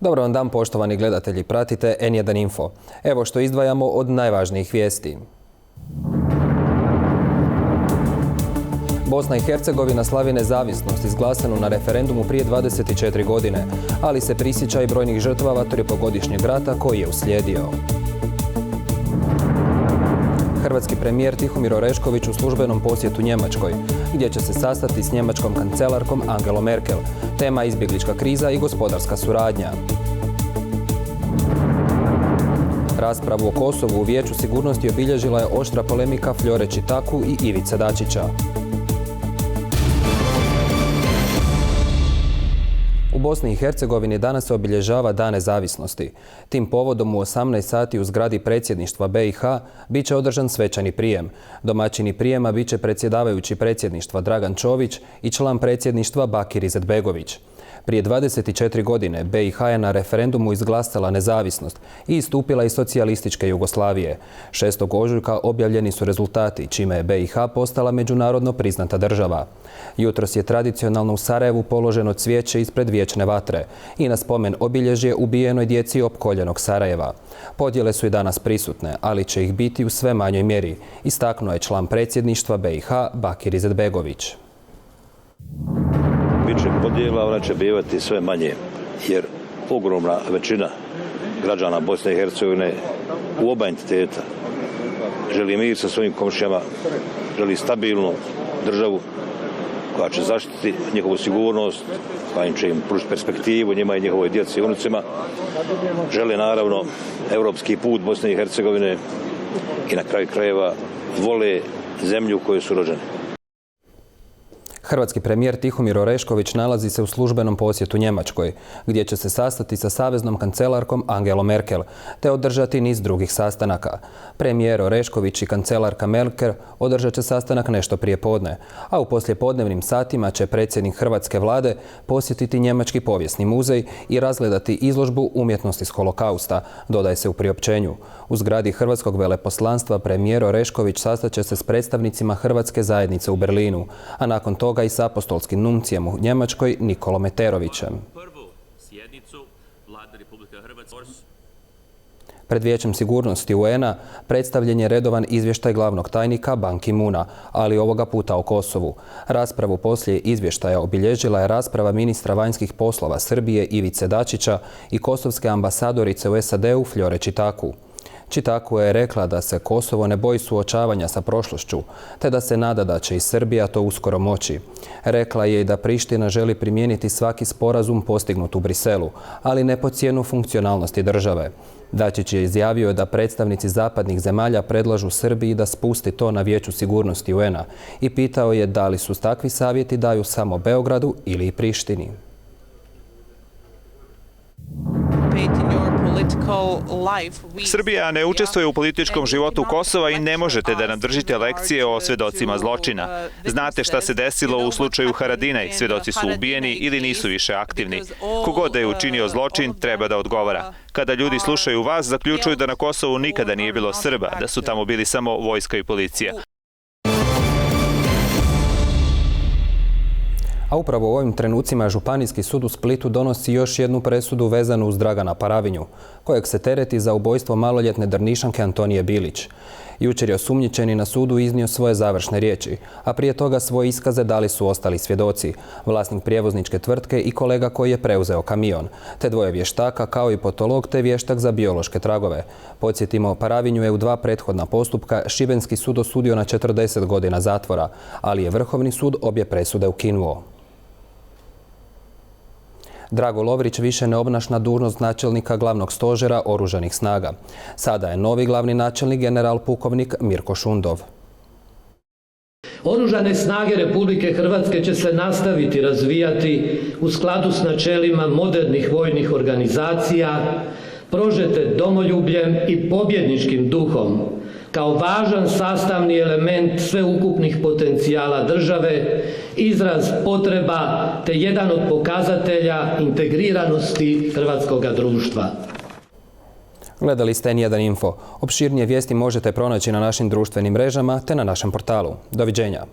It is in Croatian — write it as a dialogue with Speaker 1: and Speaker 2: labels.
Speaker 1: Dobar vam dan, poštovani gledatelji, pratite N1 Info. Evo što izdvajamo od najvažnijih vijesti. Bosna i Hercegovina slavi nezavisnost izglasanu na referendumu prije 24 godine, ali se prisjeća i brojnih žrtava triopogodišnjeg rata koji je uslijedio. Hrvatski premijer Tihomir Orešković u službenom posjetu Njemačkoj, gdje će se sastati s njemačkom kancelarkom Angelom Merkel. Tema izbjeglička kriza i gospodarska suradnja. Raspravu o Kosovu u Vijeću sigurnosti obilježila je oštra polemika Flore Čitaku i Ivice Dačića. U Bosni i Hercegovini danas se obilježava Dan nezavisnosti. Tim povodom u 18 sati u zgradi predsjedništva BiH bit će održan svečani prijem. Domaćini prijema bit će predsjedavajući predsjedništva Dragan Čović i član predsjedništva Bakir Izetbegović. Prije 24 godine BiH je na referendumu izglasala nezavisnost i istupila iz socijalističke Jugoslavije. 6. ožujka objavljeni su rezultati, čime je BiH postala međunarodno priznata država. Jutros je tradicionalno u Sarajevu položeno cvijeće ispred vječne vatre i na spomen obilježje ubijenoj djeci opkoljenog Sarajeva. Podjele su i danas prisutne, ali će ih biti u sve manjoj mjeri, istaknuo je član predsjedništva BiH Bakir Izetbegović.
Speaker 2: Biće podjela, ona će bivati sve manje, jer ogromna većina građana Bosne i Hercegovine u oba entiteta želi mir sa svojim komšijama, želi stabilnu državu koja će zaštiti njihovu sigurnost, koja će im pružiti perspektivu njima i njihovoj djeci i unucima. Žele naravno europski put Bosne i Hercegovine i na kraju krajeva vole zemlju u kojoj su rođeni.
Speaker 1: Hrvatski premijer Tihomir Orešković nalazi se u službenom posjetu Njemačkoj, gdje će se sastati sa saveznom kancelarkom Angelom Merkel, te održati niz drugih sastanaka. Premijer Orešković i kancelarka Merkel održat će sastanak nešto prije podne, a u poslijepodnevnim satima će predsjednik hrvatske vlade posjetiti Njemački povijesni muzej i razgledati izložbu umjetnosti s Holokausta, dodaje se u priopćenju. U zgradi hrvatskog veleposlanstva premijer Orešković sastaće se s predstavnicima hrvatske zajednice u Berlinu, a nakon toga i s apostolskim nuncijem u Njemačkoj Nikolom Eterovićem. Pred Vijećem sigurnosti UN-a predstavljen je redovan izvještaj glavnog tajnika Ban Ki-moona, ali ovoga puta o Kosovu. Raspravu poslije izvještaja obilježila je rasprava ministra vanjskih poslova Srbije Ivice Dačića i kosovske ambasadorice u SAD-u Flore Čitaku. Čitaku je rekla da se Kosovo ne boji suočavanja sa prošlošću, te da se nada da će i Srbija to uskoro moći. Rekla je i da Priština želi primijeniti svaki sporazum postignut u Briselu, ali ne po cijenu funkcionalnosti države. Dačić je izjavio da predstavnici zapadnih zemalja predlažu Srbiji da spusti to na Vijeću sigurnosti UN-a i pitao je da li su takvi savjeti daju samo Beogradu ili i Prištini.
Speaker 3: Srbija ne učestvuje u političkom životu Kosova i ne možete da nam držite lekcije o svjedocima zločina. Znate šta se desilo u slučaju Haradinaj, svjedoci su ubijeni ili nisu više aktivni. Kogod da je učinio zločin, treba da odgovara. Kada ljudi slušaju vas, zaključuju da na Kosovu nikada nije bilo Srba, da su tamo bili samo vojska i policija.
Speaker 1: A upravo u ovim trenucima Županijski sud u Splitu donosi još jednu presudu vezanu uz Dragana Paravinju, kojeg se tereti za ubojstvo maloljetne Drnišanke Antonije Bilić. Jučer je osumnjičeni na sudu iznio svoje završne riječi, a prije toga svoje iskaze dali su ostali svjedoci, vlasnik prijevozničke tvrtke i kolega koji je preuzeo kamion, te dvoje vještaka kao i patolog te vještak za biološke tragove. Podsjetimo, Paravinju je u 2 prethodna postupka Šibenski sud osudio na 40 godina zatvora, ali je Vrhovni sud obje presude ukinuo. Drago Lovrić više ne obnaša dužnost načelnika glavnog stožera Oružanih snaga. Sada je novi glavni načelnik general pukovnik Mirko Šundov.
Speaker 4: Oružane snage Republike Hrvatske će se nastaviti razvijati u skladu s načelima modernih vojnih organizacija, prožete domoljubljem i pobjedničkim duhom, kao važan sastavni element sveukupnih potencijala države, izraz potreba te jedan od pokazatelja integriranosti hrvatskog društva.
Speaker 1: Gledali ste N1 Info. Opširnije vijesti možete pronaći na našim društvenim mrežama te na našem portalu. Doviđenja.